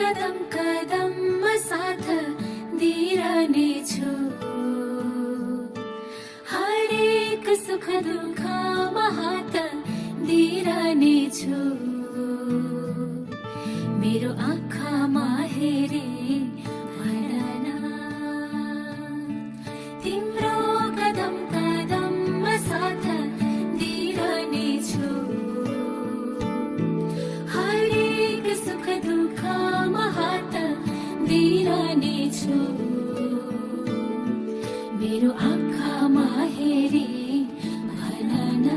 कदम कदममा साथ दिइरहनेछु, हरेक सुख दुःखमा हात दिइरहनेछु। मेरो आँखामा हेरे भन न, तिम्रो कदम कदममा साथ दिइरहनेछु, हरेक सुख दुःखमा हात दिइरहनेछु। मेरो आँखामा हेरे भन न।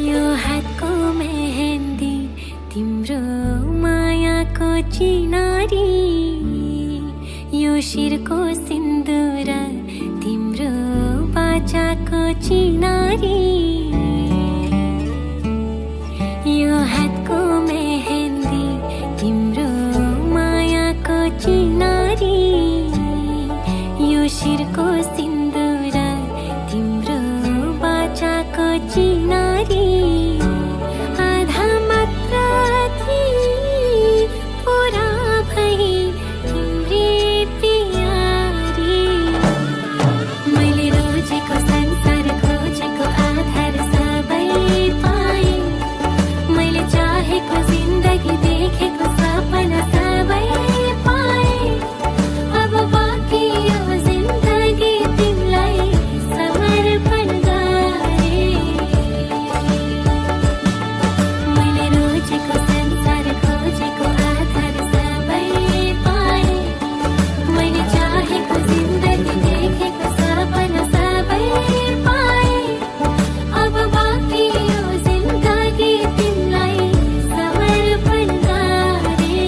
यो हातको मेहन्दी तिम्रो मायाको चिनारी, यो शिरको सिन्दुर तिम्रो बाचाको चिनारी। यो हातको मेहन्दी तिम्रो मायाको चिनारी, यो शिरको सिन्दुर तिम्रो बाचाको चिनारी। आधा मात्र थिए पुरा भई तिम्रै प्यारी, मैले रोजेको संसार खोजेको आधार सबै पाएँ, मैले चाहेको जिन्दगी देखेको सपना सबै पाएँ। अब बाँकी यो जिन्दगी तिमीलाई समर्पण गरेँ, मैले रोजेको संसार खोजेको आधार सबै पाएँ, मैले चाहेको जिन्दगी देखेको सपना सबै पाएँ। अब बाँकी यो जिन्दगी तिमीलाई समर्पण गरेँ।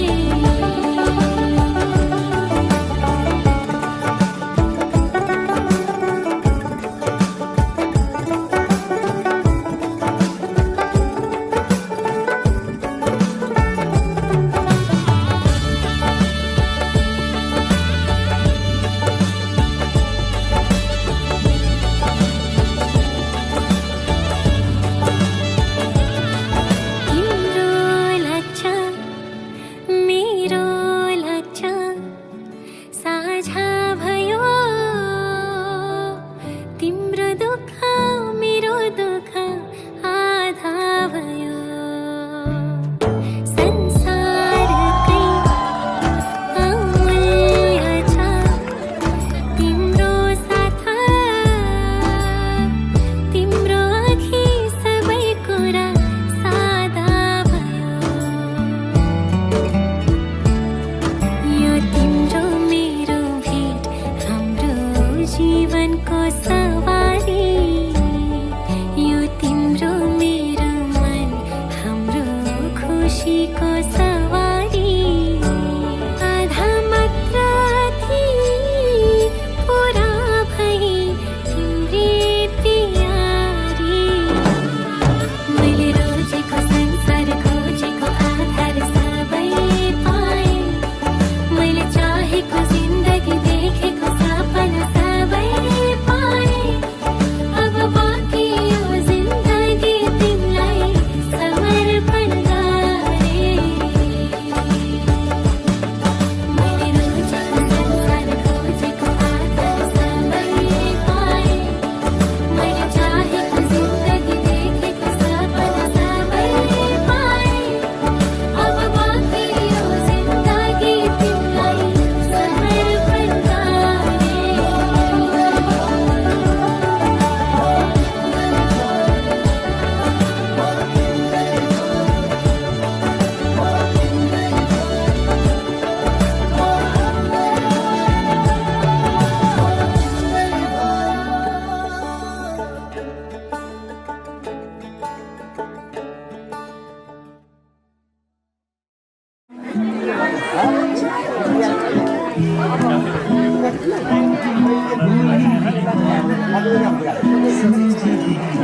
तिम्रो लक्ष्य मेरो लक्ष्य साझा भयो, तिम्रो दुःख मेरो दुःख आधा भयो। संसारकै अमूल्य छ तिम्रो साथ, तिम्रो अघि सबै कुरा सादा भयो। यो तिम्रो मेरो भेट हाम्रो जीवनको सवारी, यो तिम्रो मेरो मन हाम्रो खुसीको सवारी। आधा मात्र थिए पुरा भई तिम्रै प्यारी, मैले रोजेको संसार खोजेको आधार सबै पाएँ, मैले चाहेको जिन्दगी देखेको सपना सबै पाएँ। अब बाँकी यो जिन्दगी तिमीलाई समर्पण गरेँ, मैले रोजेको संसार खोजेको आधार सबै पाएँ, मैले चाहेको जिन्दगी देखेको सपना सबै पाएँ। अब बाँकी यो जिन्दगी तिमीलाई समर्पण Gracias.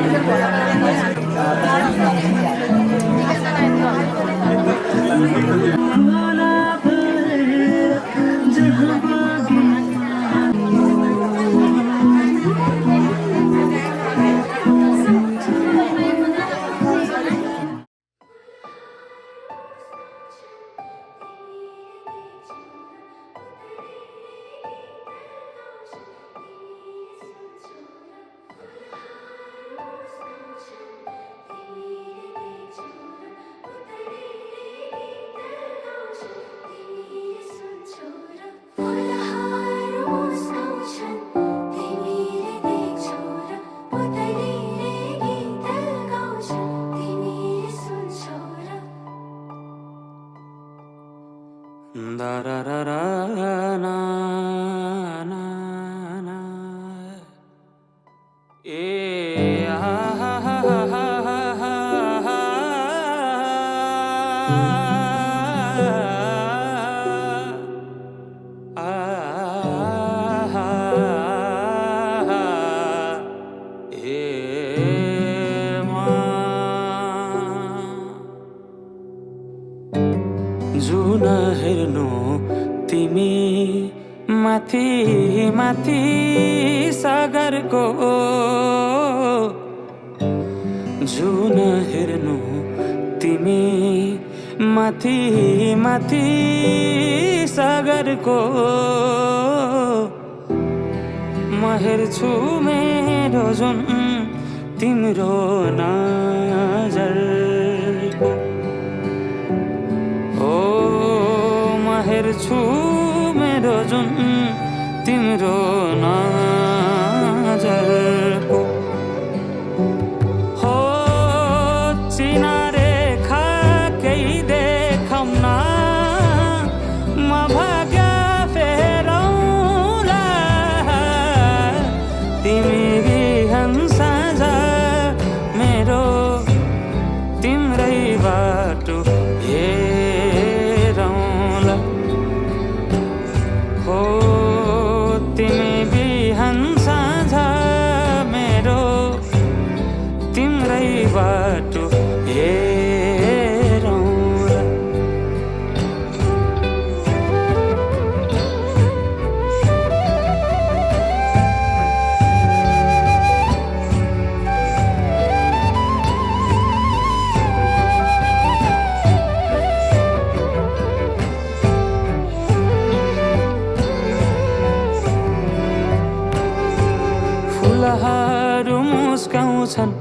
रा रा रा ना ना ना ए आ हा हा हा हा हा हा जुन हेर्नु तिमी माथि माथि सागरको जुन हेर्नु तिमी माथि माथि सागरको म हेर्छु मेरो जुन तिम्रो नजरको हेर्छु मेरो जुन तिम्रो नजरको हो चिनारे खा केही देखाउन म भाग्य फेरौँला तिमी बिहान साँझ मेरो तिम्रै बाटो तिमी बिहान साँझ मेरो तिम्रै बाटो हेरौँला फुलहरू मुस्काउँछन्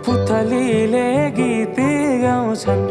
पुतलीले गीत गाउँछन्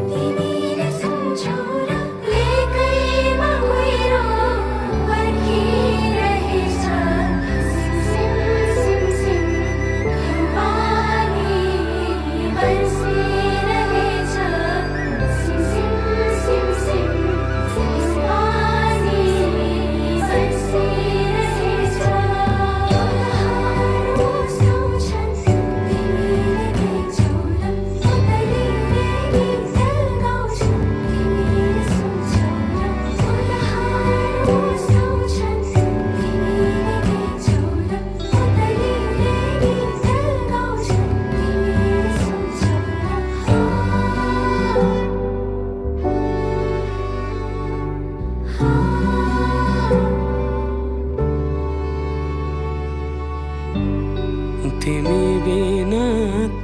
तिमी बिना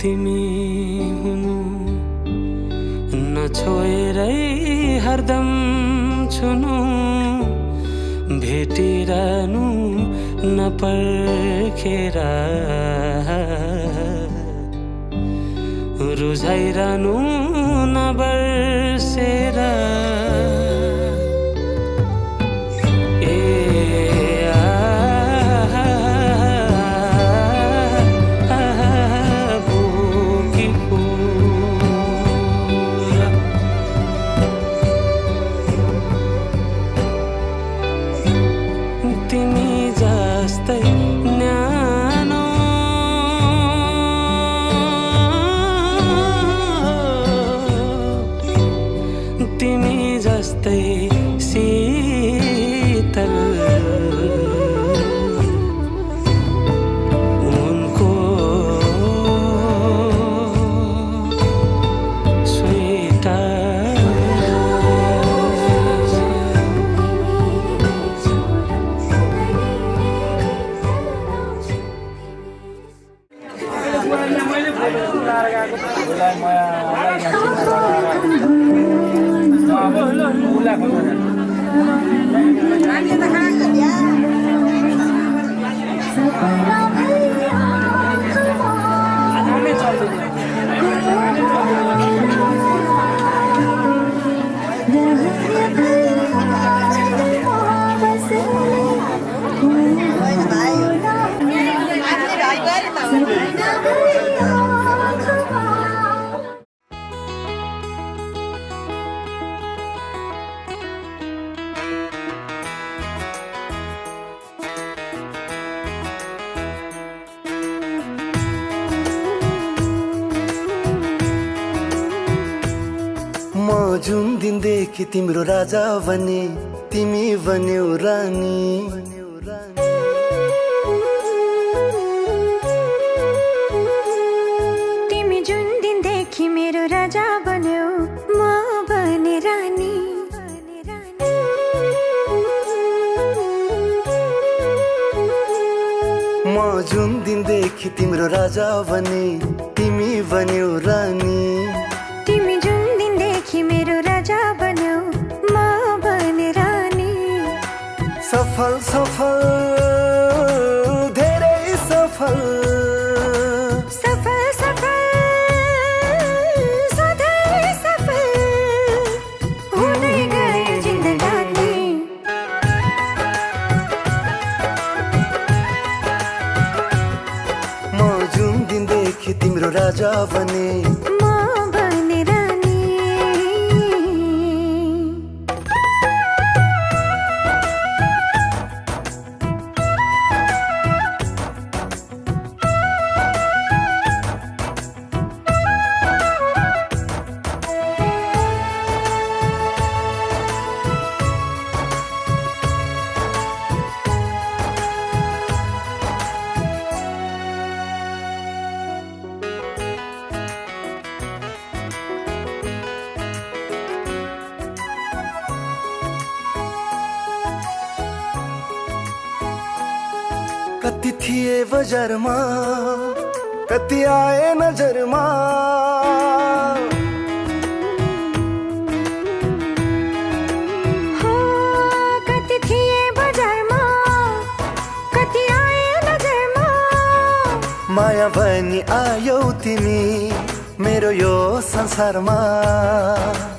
तिमी हुनु नछोएरै हरदम छुनु भेटिरहनु नपर्खेर रुझाइरहनु नबर्सेर तिमी जस्तै न्यानो तिमी जुन दिनदेखि तिम्रो राजा बने तिमी बन्यौ रानी। तिमी जुन दिनदेखि मेरो राजा बन्यौ म बने रानी। म जुन दिनदेखि तिम्रो राजा बने तिमी बन्यौ रानी। तिमी जुन दिनदेखि मेरो राजा बन्यौ म बने रानी। सफल सफल धेरै सफल, सफल सफल सधैँ सफल हुँदै गयो जिन्दगानी। म जुन दिनदेखि तिम्रो राजा बने म बने रानी। कति थिए बजारमा कति आए नजरमा। हो कति थिए बजारमा कति आए नजरमा। माया बनी आयौ तिमी मेरो यो संसारमा।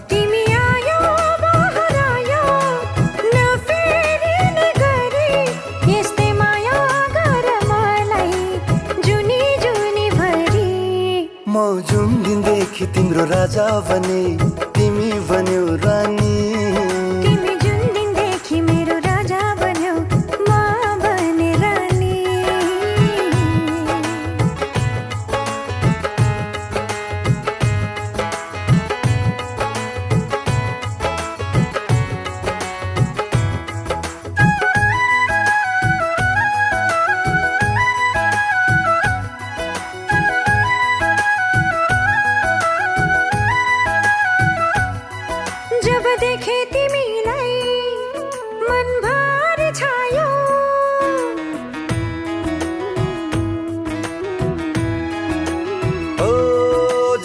तिमी आयो बहार आयो नफेरिने गरी। यस्तै माया गर मलाई जुनी जुनी भरी। म जुन दिनदेखि तिम्रो राजा बने तिमी बन्यौ रानी। तिमी जुन दिनदेखि मेरो राजा बन्यौ म बने रानी। जब देखे तिमीलाई मनभर छायो। ओ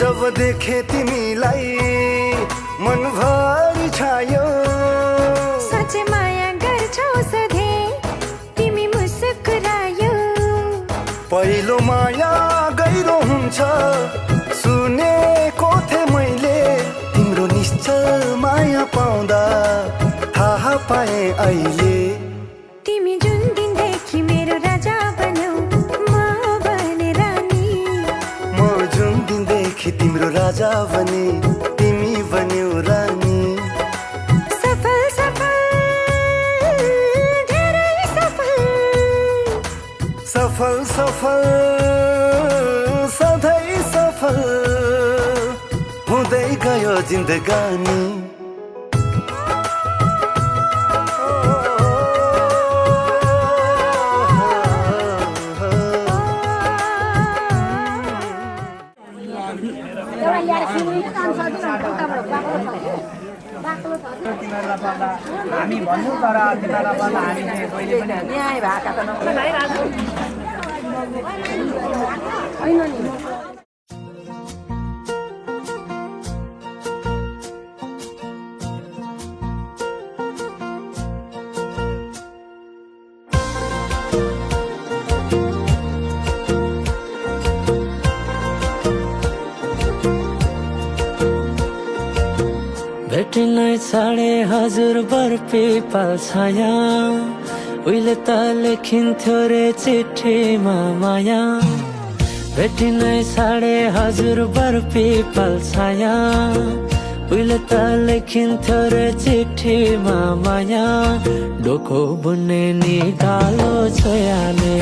जब देखे तिमीलाई मनभरि छायो। साँच्चै माया गर्छौ सधैँ तिमी मुस्कुरायो। पहिलो माया गहिरो हुन्छ सुनेको थिएँ मैले। तिम्रो निश्चल माया पाउँदा थाहा पाएँ अहिले। तिमी जुन दिनदेखि मेरो राजा बन्यौ म बने रानी। म जुन दिनदेखि तिम्रो राजा बने तिमी बन्यौ रानी। सफल सफल धेरै सफल, सफल सफल सधैँ सफल हुँदै गयो जिन्दगानी। हामी भन्नु तर तिमीलाई भन्दा हामी कहिले पनि न्याय भएका त भेटिनै छाडे हजुर बर पिपल छाया। उहिले त लेखिन्थ्यो रे चिठीमा माया। भेटिनै छाडे हजुर बर पिपल छाया। उहिले त लेखिन्थ्यो रे चिठीमा माया। डोको बुन्ने निकालो छोयाले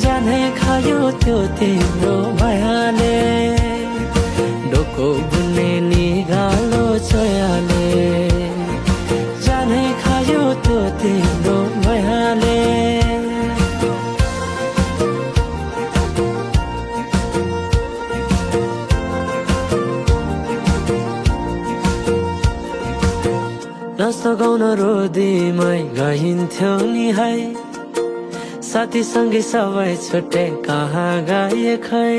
जाने खायो त्यो तिम्रो मायाले। डोको बुन्ने निकालो रोदीमै गइन्थ्यो नि है साथीसँगै सबै छुट्टै कहाँ गए खै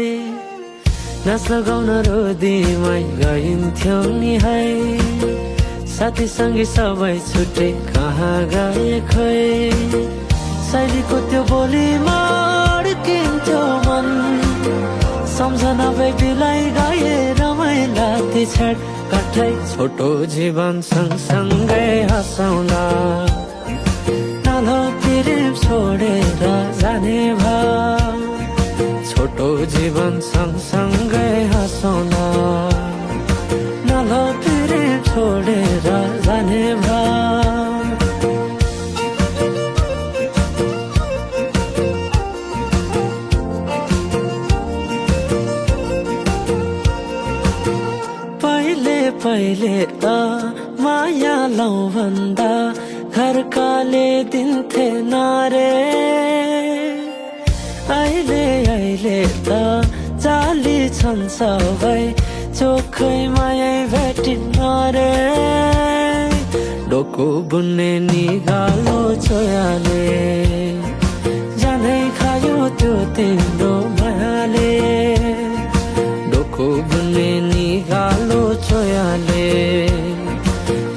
नाच्न गाउन रोदीमै गइन्थ्यो नि है साथीसँगै सबै छुट्टै कहाँ गए खै शैलीको त्यो बोलीमा अड्किन्थ्यो मन सम्झना बेबीलाई गए रमाइला ती छेड काठै छोटो जीवन सँगसँगै हँसाउला नालो प्रेम छोडेर जाने भाव छोटो जीवन सँगसँगै हँसाउला नालो प्रेम छोडेर जाने भाव पहिले त माया लौ भन्दा घरकाले दिन्थे नारे अहिले त जाली छन् सबै चोखै माया भेटिन्न रे डोको बुन्ने निगालो चोयाले जानै खायो त्यो तिम्रो मायाले डोको बुन्ने निगालो चोयाले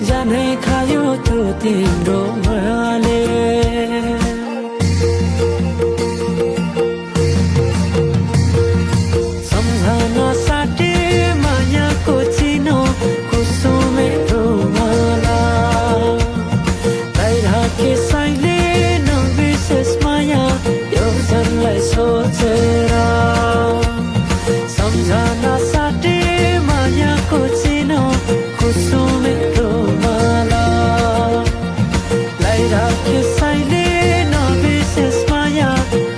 जानै खायो त्यो तिम्रो मायाले सम्झना साटे मायाको चिनो कुसुमेको माला राखे साइले नबिर्सेस माया यो जनलाई सोचेर सम्झना साटे मायाको चिनो कुसुमेको माला राखे साइले नबिर्सेस माया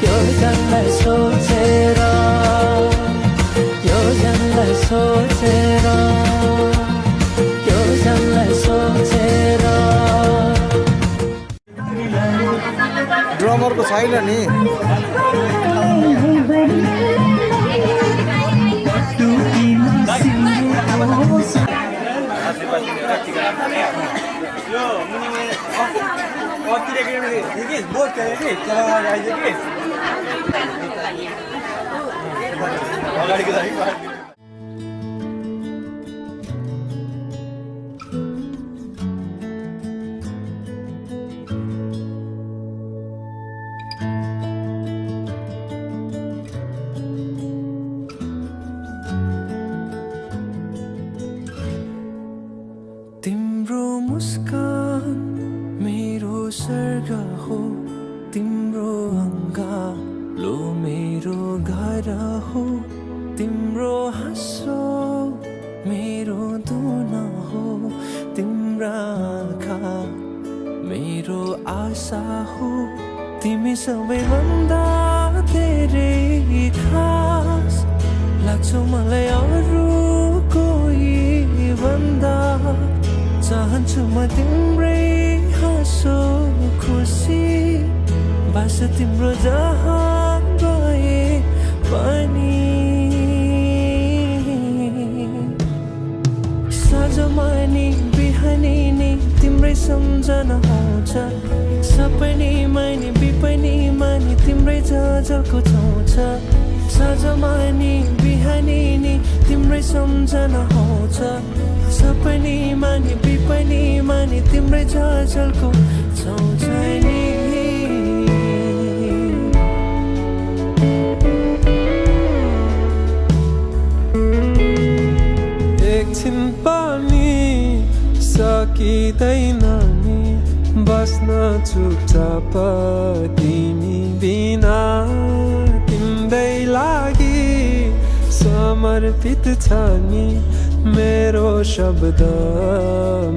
यो जनलाई सोचेर यो जनलाई सोचेर यो जनलाई सोचेर ड्रमरको छैन नि तिम्रो मुस्कान मेरो स्वर्ग हो तिम्रो अङ्गालो मेरो घर हो तिम्रो हाँसो मेरो दुन हो तिम्रा आँखा मेरो आशा हो तिमी सबैभन्दा धेरै खास लाग्छौ मलाई अरू कोही भन्दा चाहन्छु म तिम्रै हाँसो खुसी बास तिम्रो जहाँ गए पनि साँझमा नि बिहानी नि तिम्रै सम्झना आउँछ सपनीमा नि बिपनीमा नि तिम्रै झलको छाउँछ साँझमा नि बिहानी नि तिम्रै सम्झना आउँछ सपनीमा नि बिपनीमा नि तिम्रै झलको छाउँछ नि एकछिन पनि सकिँदैन नि बस्न चुपचाप तिमी बिना तिम्रै लागि समर्पित छ नि मेरो शब्द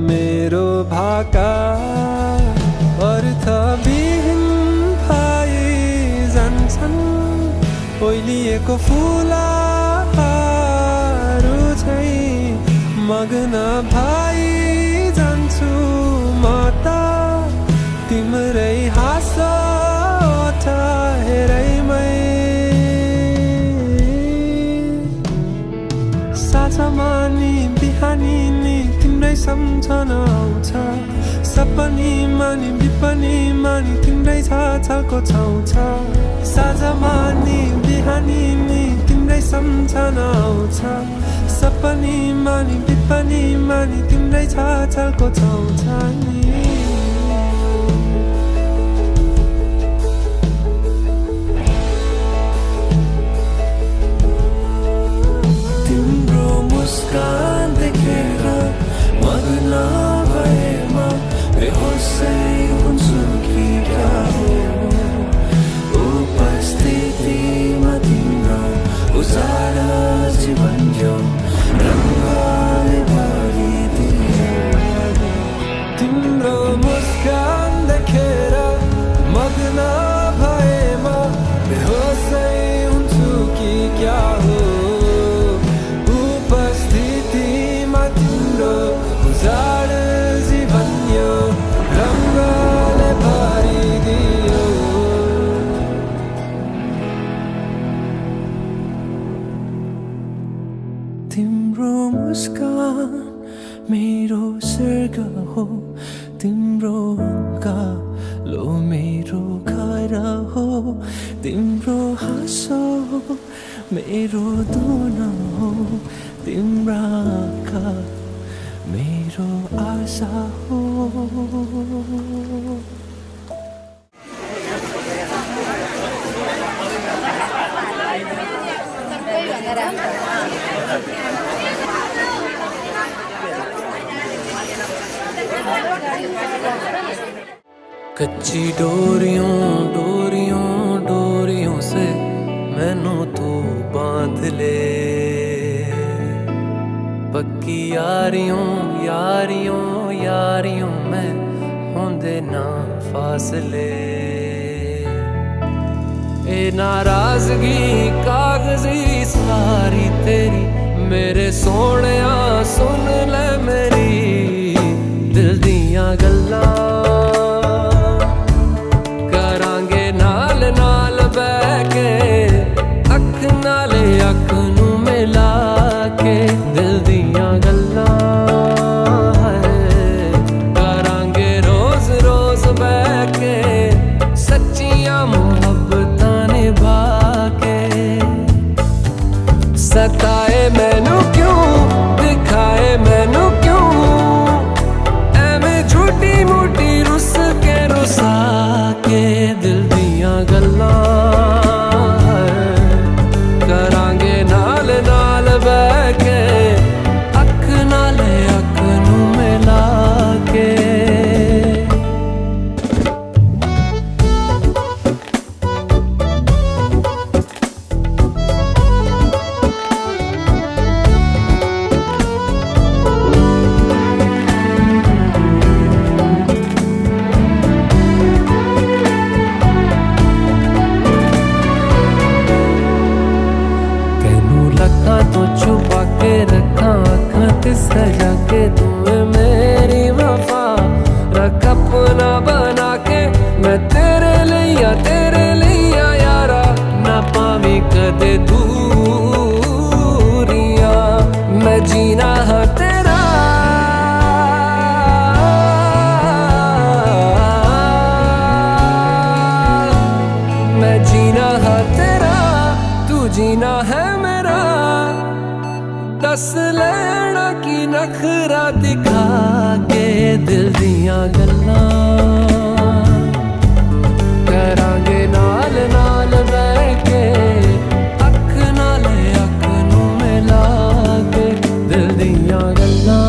मेरो भाका अर्थविहीन भई जान्छन् ओइलिएको फुलहरू झैँ मग्न भई जान्छु म त तिम्रै हाँसो हेरैमै साँझमा नि बिहानी नि तिम्रै सम्झना आउँछ सपनी मानी बिपनी मानी तिम्रै छ छलको छाउँछ साझा मानी बिहानी नि तिम्रै सम्झना आउँछ सपनी मानी बिपनी मानी तिम्रै छ छलको छाउँछ नि तिम्रो मुस्कान देखेर मग्न भएमा बेहोसै हुन्छु कि क्या हो उपस्थितिमा तिम्रो उजाला जीवन यो रङ्गले भरिदियो तिम्रो मुस्कान देखेर मग्न भएमा बेहोसै हुन्छु कि क्या हो उपस्थितिमा तिम्रो उजाड जीवन यो रङ्गले भरिदियो तिम्रो मुस्कान मेरो स्वर्ग हो तिम्रो उकालो मेरो घर हो तिम्रो हाँसो मेरो दुन हो तिम्रा आँखा मेरो आशा हो कच्ची डोरियों डोरियों डोरियों से मैनू तू बांध ले पक्की यारियों यारियों यारियों में होंदे ना फासले ए नाराजगी कागजी सारी तेरी मेरे सोहणिया सुन ले मेरी दिल दियां गल्लां करांगे नाल नाल बैठ के अख नाले अख नू मिला के दिल दियां गल्लां करांगे रोज रोज बैठ के सच्चियां मुहब्बतां निभा के सताए मैनू क्यों दिखाए मैनू क्यों एवें झूठी मूठी रुस के रुसा के दिल दियां गल्लां करांगे नाल नाल बैठ के अख नाले अख नू मिला के तो छुपा के रखा आँखां ते सजा के तुम्हें मेरी वफा रख अपना बना के मैं तेरे लिया यारा ना पावी कदे दूरियां मैं जीना है तेरा मैं जीना है तेरा तू जीना है मेरा दस लेना की नखरा दिखा के दिल दियां गल्लां करांगे नाल नाल बैठ के अख नाले अख नू मिला के दिल दियां गल्लां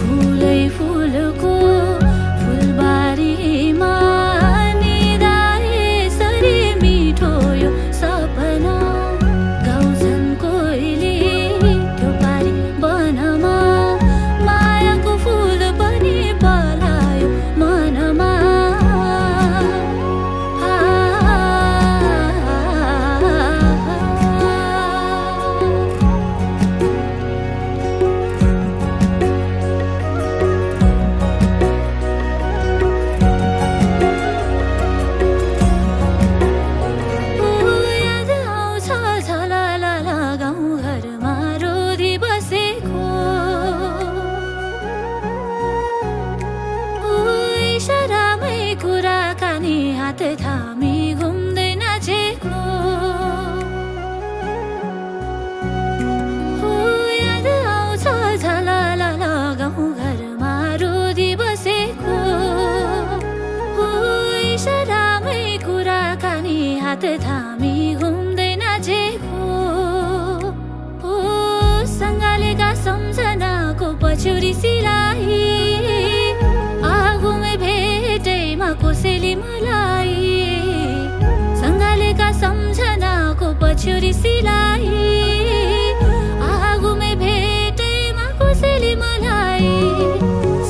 फुलै फुलको फुलबारीमा निदाए सरी मिठो यो सपना गाउँछन् कोइली त्यो पारी वनमा मायाको फुल पनि पलायो मनमा याद आउँछ झललल गाउँघरमा रोधी बसेको इसारामै कुराकानी हात थामी घुम्दै नाचेको याद आउँछ झललल गाउँघरमा रोधी बसेको इसारामै कुराकानी हात थामी घुम्दै नाचेको सँगालेका सम्झनाको पछुरी सिलाई आगोमै भेटैमा कोसेली मलाई सँगालेका सम्झनाको पछुरी सिलाई आगोमै भेटैमा कोसेली मलाई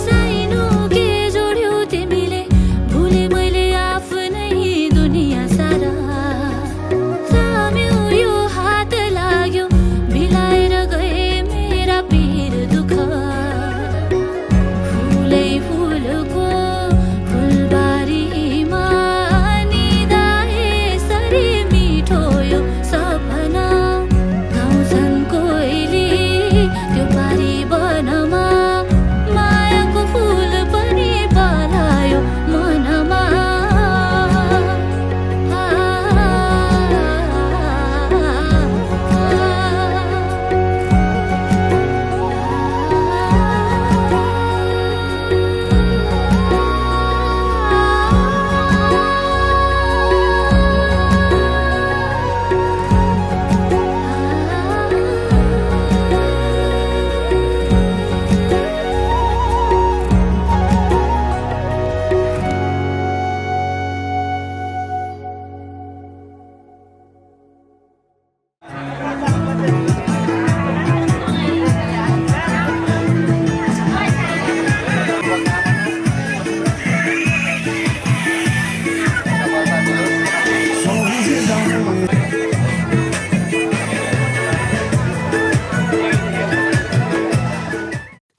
साइनो के जोड्यौ तिमीले भुले मैले आफ्नै दुनिया सारा थाम्यौ यो हात लाग्यो बिलाएर गए मेरा पीर दुःख फुलै फुलको फुलबारीमा निदाए सरी मिठो यो सपना गाउँछन् कोइली त्यो पारी वनमा मायाको फुल पनि पलायो मनमा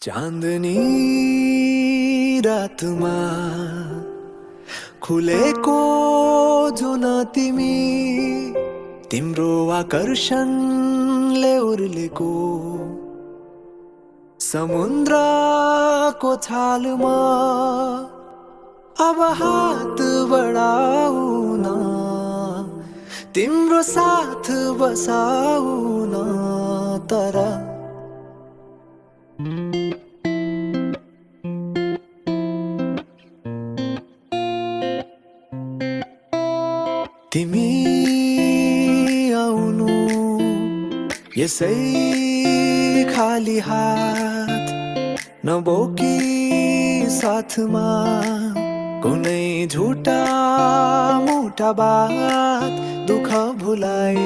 चाँदनी रातमा खुलेको जुन तिमी तिम्रो आकर्षणले उर्लेको समुद्रको छालमा अब हात बढाउन तिम्रो साथ बसाउन तर तिमी आउनु यसै खाली हात नबोकी साथमा कुनै झुटा मुटा बात दुःख भुलाई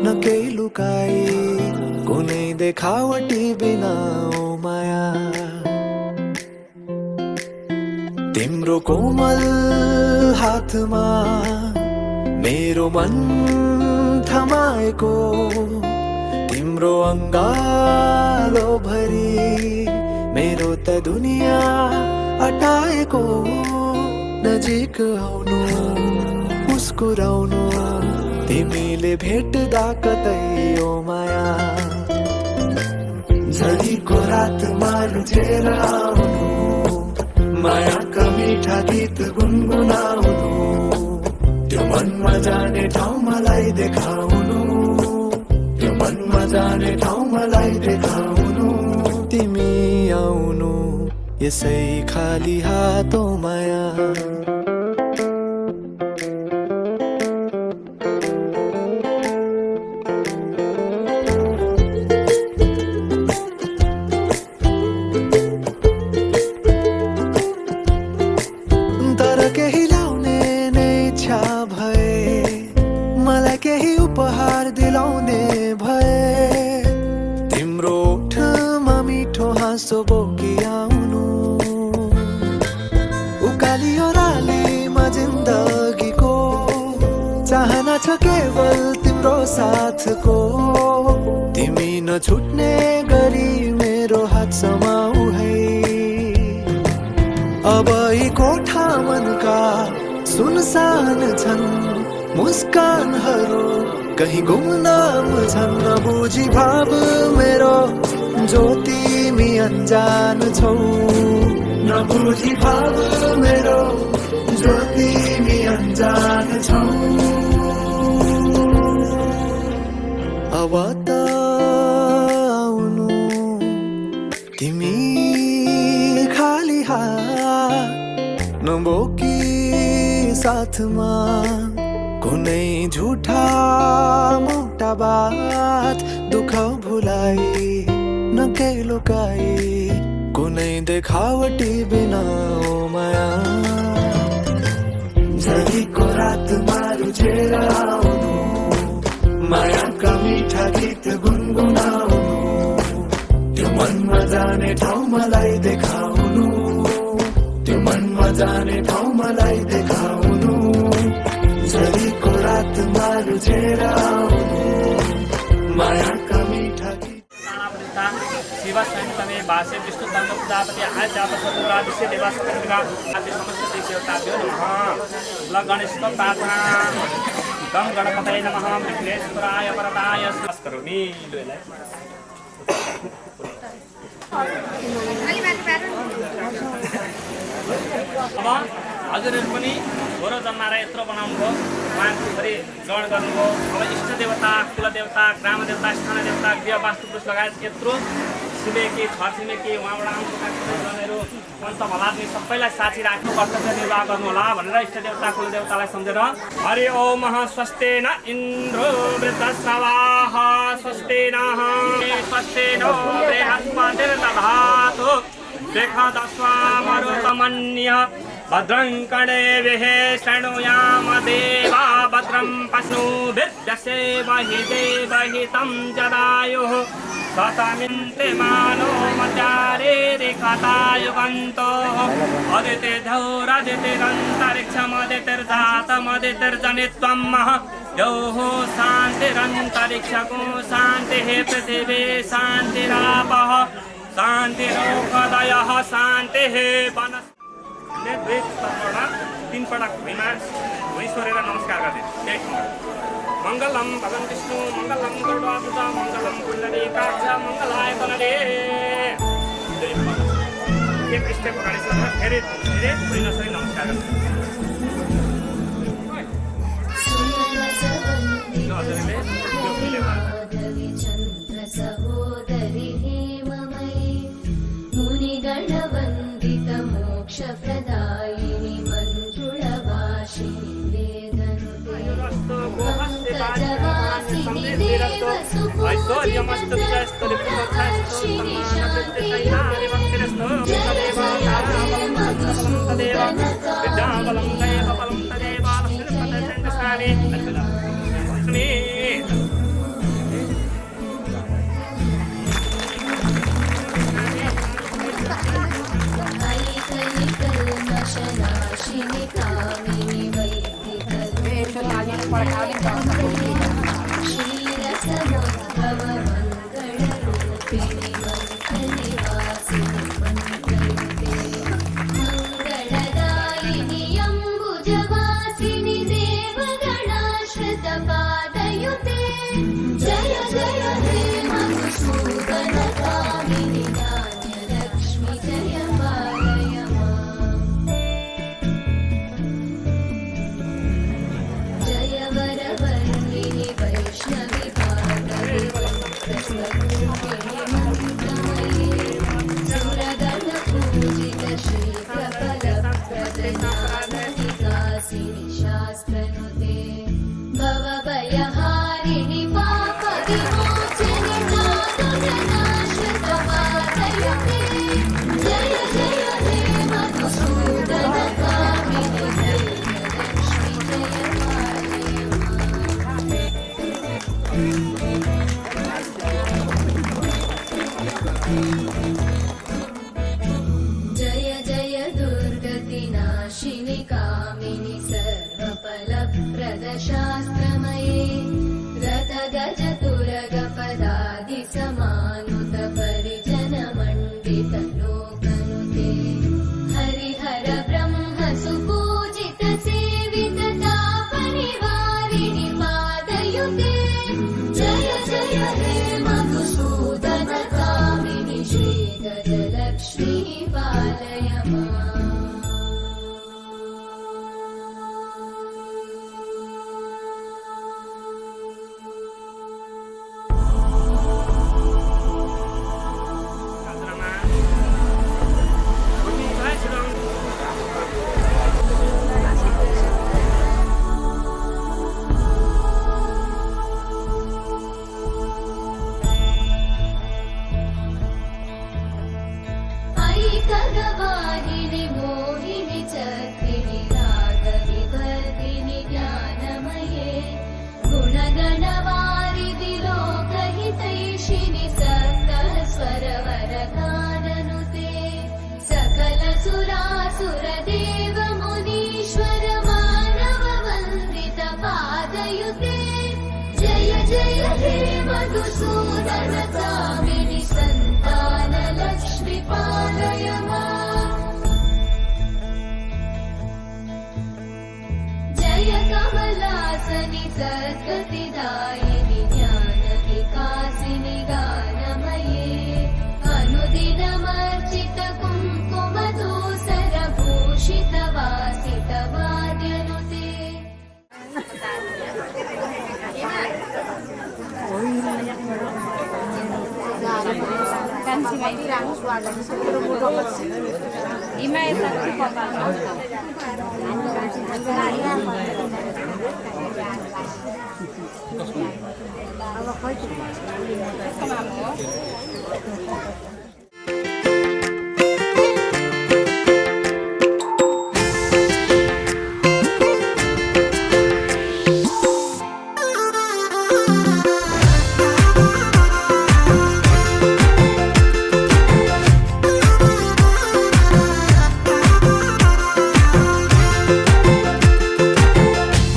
न केही लुकाई कुनै देखावटी बिना ओ माया तिम्रो कोमल हातमा मेरो मन थमाएको तिम्रो अङ्गालो भरि मेरो त दुनिया अटाएको नजिक आउनु मुस्कुराउनु तिमीले भेट्दा कतै ओ माया झडीको रातमा लुचेर आउनु मायाका मिठा गीत गुनगुनाउनु त्यो मनमा जाने ठाउँ मलाई देखाउनु त्यो मनमा जाने ठाउँ मलाई देखाउनु तिमी आउनु यसै खाली हातो माया केही उपहार दिलाउने भए तिम्रो ओठमा मिठो हाँसो बोकी आउनु उकाली ओह्रालीमा जिन्दगीको चाहना छ केवल तिम्रो साथको तिमी नछुट्ने गरी मेरो हात समाऊ है अब यी कोठा मनका सुनसान छन् मुस्कानहरू कहीं गुमनाम छन् नबुझी भाव मेरो जो तिमी अनजान छौ नबुझी भाव मेरो जो तिमी अनजान छौ अब त आउनु तिमी खाली हात नबोकी साथमा कुनै झुठा मोटा बात दुःख भुलाई नकेही लुकाई कुनै देखावटी बिना ओ माया झरीको रातमा रुझेर आउनु मायाका मिठा गीत गुनगुनाउनु त्यो मनमा जाने ठाउँ मलाई देखाउनु त्यो मनमा जाने ठाउँ मलाई देखाउनु झरीको रातमा रुझेर आउनु मायाका मिठा गीत शिवा संतमे वासे विष्णु तंग प्रजापति आय जाप सतुरा दिसे देवा सकंगा आदि समस्त देवताभ्यो नमः गणेश को प्रार्थना गम गणपतये नमः विघ्नेश्वराय वरदाय नमस्करोमि अब हजुरहरु पनि घोर जन्माएर यत्रो बनाउनुभयो उहाँको फेरि ग्रहण गर्नुभयो अब इष्ट देवता कुल देवता ग्राम देवता स्थान देवता गृह वास्तु पुरुष लगायत यत्रो छिमेकी छर छिमेकी उहाँबाट आउनुभएका जनहरू पञ्च भलादमी सबैलाई साथी राख्नु कर्तव्य निर्वाह गर्नुहोला भनेर इष्ट देवता कुल देवतालाई सम्झेर हरि ओम स्वस्ते न इन्द्रो वृद्धश्रवाः स्वस्ते नः स्वस्ते नो बृहस्पतिर्दधातु देखदस्वामरुतमन्यः भद्रं कर्णेभिः शृणुयाम देवा भद्रं पशुभिर्दशेमहि देवहितं जदायुः शतमिन्द्रिमानो मचारेरिकतायुगन्तो अदितिर्धौरदितिरन्तरिक्षमदितिर्जातमदितिर्जनित्वं योः शान्तिरन्तरिक्षको शान्तिः पृथिवी शान्तिरापः शान्तिरोगदयः शान्तिः वनस् तीन पटक भुइँ सोरेर नमस्कार गर्दै मङ्गलम भगवान् विष्णु मङ्गलम गरुडाध्वज मङ्गलम पुण्डरीकाक्ष मङ्गलाय तनरे एक स्टेप अगाडि सर फेरि धेरै भुइँ नसरी नमस्कार गर्दै हजुरले यो फिल्म मोक्षप्रदायिनि मञ्जुळवासिनि शनाशिनि कामिनि क्षीरसमुद्भव मङ्गलरूपिणि मन्त्रनिवासिनि मङ्गलदायिनि अम्बुजवासिनि देवगणाश्रितपादयुते जय जय हे मधुसूदनकामिनि धान्यलक्ष्मि जय पालय माम् जय वरवर्णिनि वैष्णवि भागवति कृष्णरूपिणि मन्त्रमयि सुरगणपूजित श्रीप्रबलप्रदज्ञानविकासिनि शास्त्रनुते भवभयहारिणि पापविमोचनि नादुजनाश्रितपादयुते जय जय हे मधुसूदनकामिनि धैर्यलक्ष्मि जय पालय माम् जय जय दुर्गतिनाशिनि कामिनि सर्वफलप्रदशास्त्रमये रथगजतुरगपदादिसमानुत परिजनमण्डितलोकनुते हरिहर ब्रह्म सुपूजित सेविततापनिवारिणि पादयुते जय जय हे मधुसूदन कामिनि श्रीगजलक्ष्मी पालय माम् ऐकगवाहिनि मोहिनि चक्रिणि रागविवर्धिनि ज्ञानमये गुणगणवारिधि लोकहितैषिणि सकलस्वरवरगाननुते सकलसुरासुरदेव मुनीश्वर मानववन्दित पादयुते जय जय हे मधुसूदन कामिनि सन्तानलक्ष्मि पालय माम् जय कमलासनि सद्गतिदायिनि ज्ञानविकासिनि गानमये अनुदिनमर्चित कुङ्कुमधूसरभूषित वासित वाद्यनुते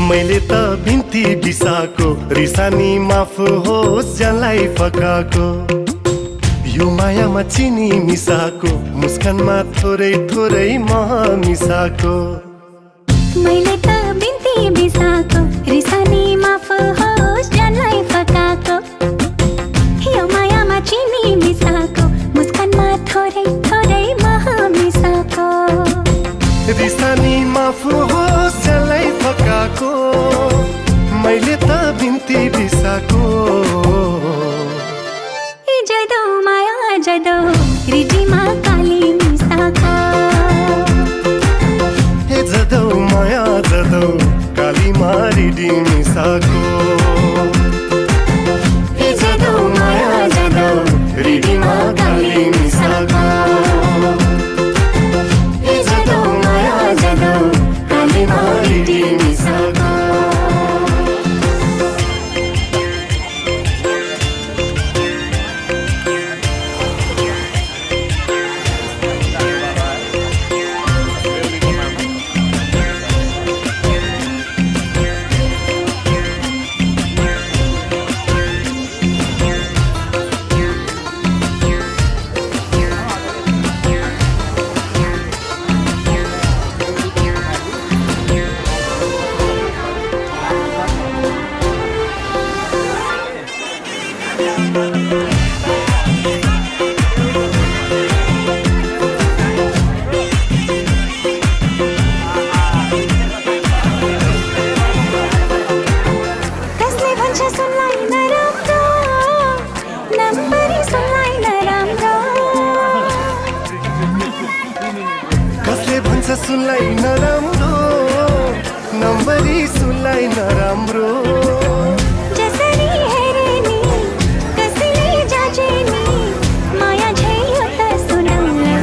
मैले त बिन्ती बिसाको रिसानी माफ होस् जसलाई फकाको यो मायामा चिनी मिसाको मुस्कानमा थोरै थोरै मह मिसाको मैले त बिन्ती बिसाको रिसानी माफ होस् जसलाई फकाको यो मायामा चिनी मिसाको मुस्कानमा थोरै थोरै मह मिसाको रिसानी माफ होस् जसलाई फकाको मैले त बिन्ती बिसाको जदो माया जदो रिजिमा काली मिसाको हे जदो माया जदो काली मारिडी मिसाको हे जदो माया जदो रिडीमा काली मिसाको हे जदो माया जदो काली मारिडी मिसाको सुनलाई नराम्रो नम्बरी सुनलाई नराम्रो जसरी हेरे नि कसैले जाचे नि माया झैयो त सुनाउला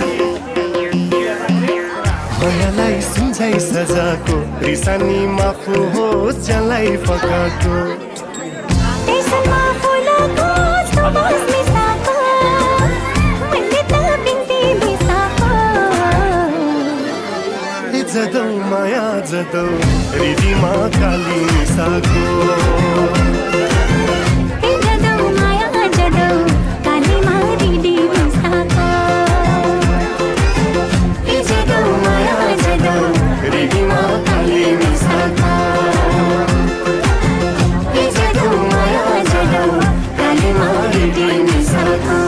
मायालाई सुझाइ सजाको रिसानी माफ होस् जसलाई फकाको जदौ हृदयमा काली मिसाको जदौ माया जदौ कालीमा हृदय मिसाको जदौ माया जदौ हृदयमा काली मिसाको जदौ माया जदौ कालीमा हृदय मिसाको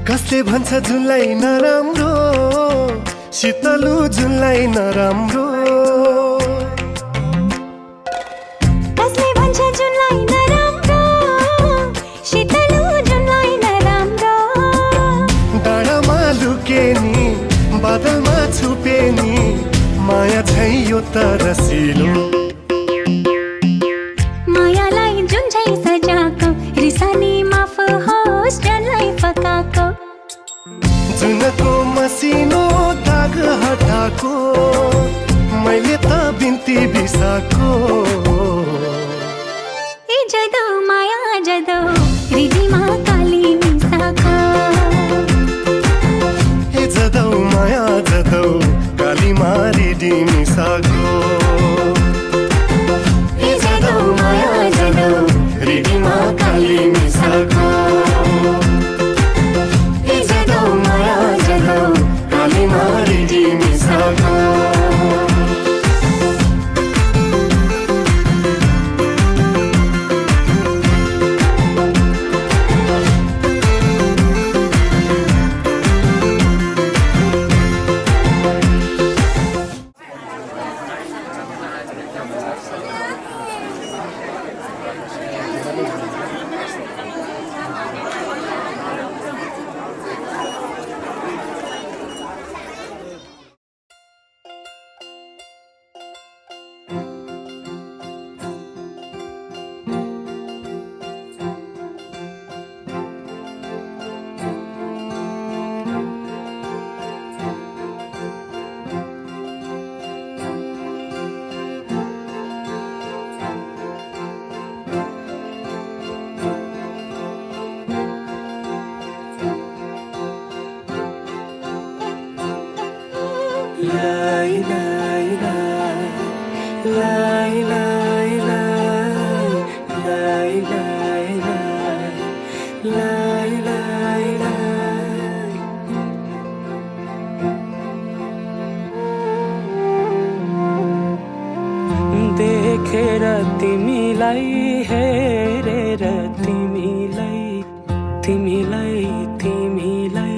कसले भन्छ जुनलाई नराम्रो शीतलु जुनलाई नराम्रो कसले भन्छ जुनलाई नराम्रो शीतलु जुनलाई नराम्रो डाँडामा लुके नि बादलमा छुपे नि माया छै यो त रसिलो मायालाई जुन झै सजाको रिसानी माफ होस् जनलाई फकाको जुनको मसिनो दाग हटाको मैले त बिन्ती बिसाको ए जदौ माया जदौ हृदयमा काली मिसाको हे जदौ माया जदौ कालीमा हृदय मिसाको ए जदौ माया जदौ हृदयमा काली मिसाको ए जदौ माया जदौ कालीमा हृदय मिसाको देखेर तिमीलाई हेरेर तिमीलाई तिमीलाई तिमीलाई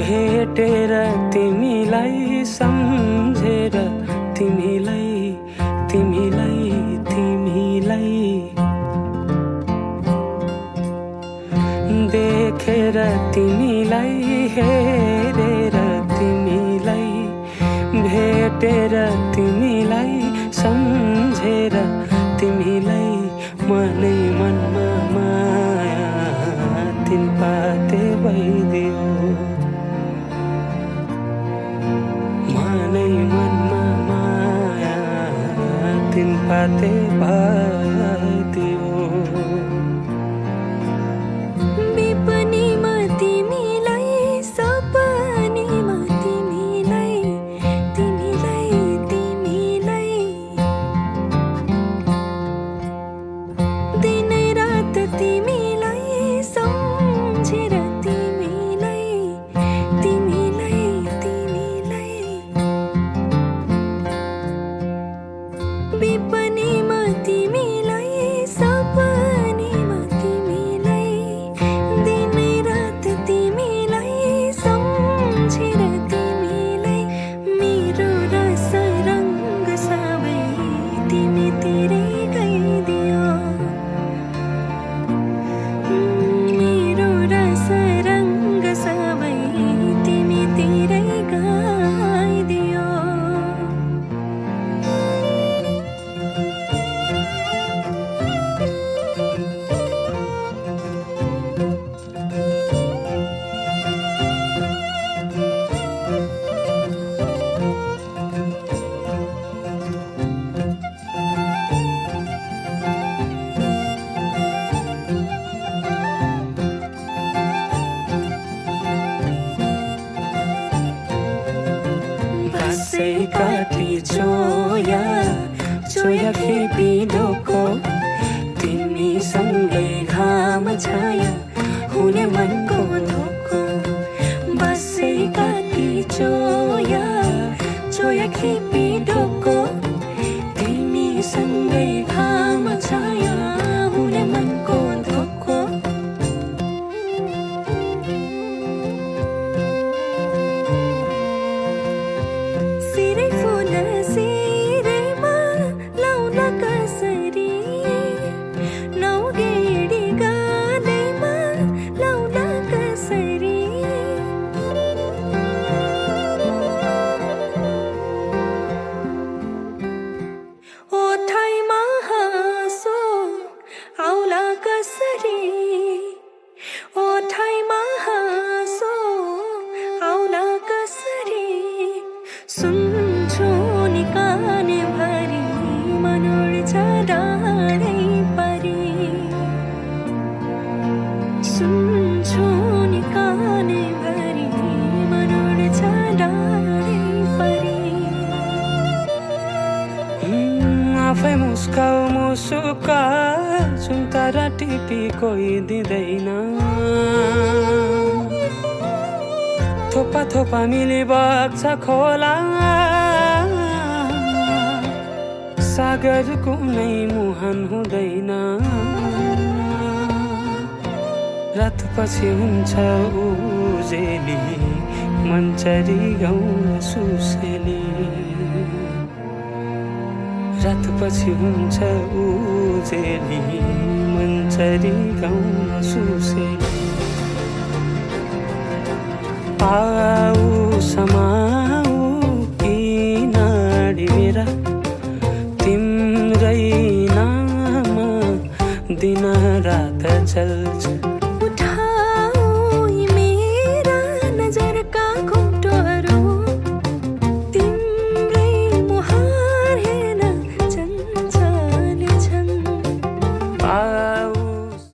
भेटेर तिमीलाई सम्झेर तिमीलाई तिमीलाई तिमीलाई देखेर तिमीलाई हेरेर तिमीलाई भेटेर तिमीलाई सम्झेर तिमीलाई मनै मनमा माया तिन पाते भइदियो मनै मनमा माया तिन पाते भइदियो विपनीमा तिमीलाई सपनीमा तिमीलाई तिमीलाई तिमीलाई दिनै रात तिमीलाई सम्झेर तिमीलाई तिमीलाई तिमीलाई विपनीमा तिमीलाई सपनीमा चोया खेपी ढोको तिमीसँगै घाम छाया हुने मनको धोको बसेका ती चोया खेपी ढोको तिमीसँगै घाम छाया हुने मनको धोको सिरै फुल सिरैमा लाउन कसरी नौगेडी गादैमा लाउन कसरी ओठैमा हाँसो आउला कसरी ओठैमा हाँसो आउला कसरी सुन्छु नि काने भरि मन उड्छ डाँडै परी सुन्छु नि काने भरि मन उड्छ डाँडै परी आफै मुस्काउ मुसुका जुन तारा टिपी कोही दिँदैन थोपा थोपा मिली बग्छ खोला सागर कुनै मुहान हुँदैन रातपछि हुन्छ उजेली मन्चरी गाउँ सुसेली रातपछि हुन्छ उजेली मन्चरी गाउँ सुसेली आऊ समाऊ किनाडी मेरा तिम्रै नाम दिन रात चल्छ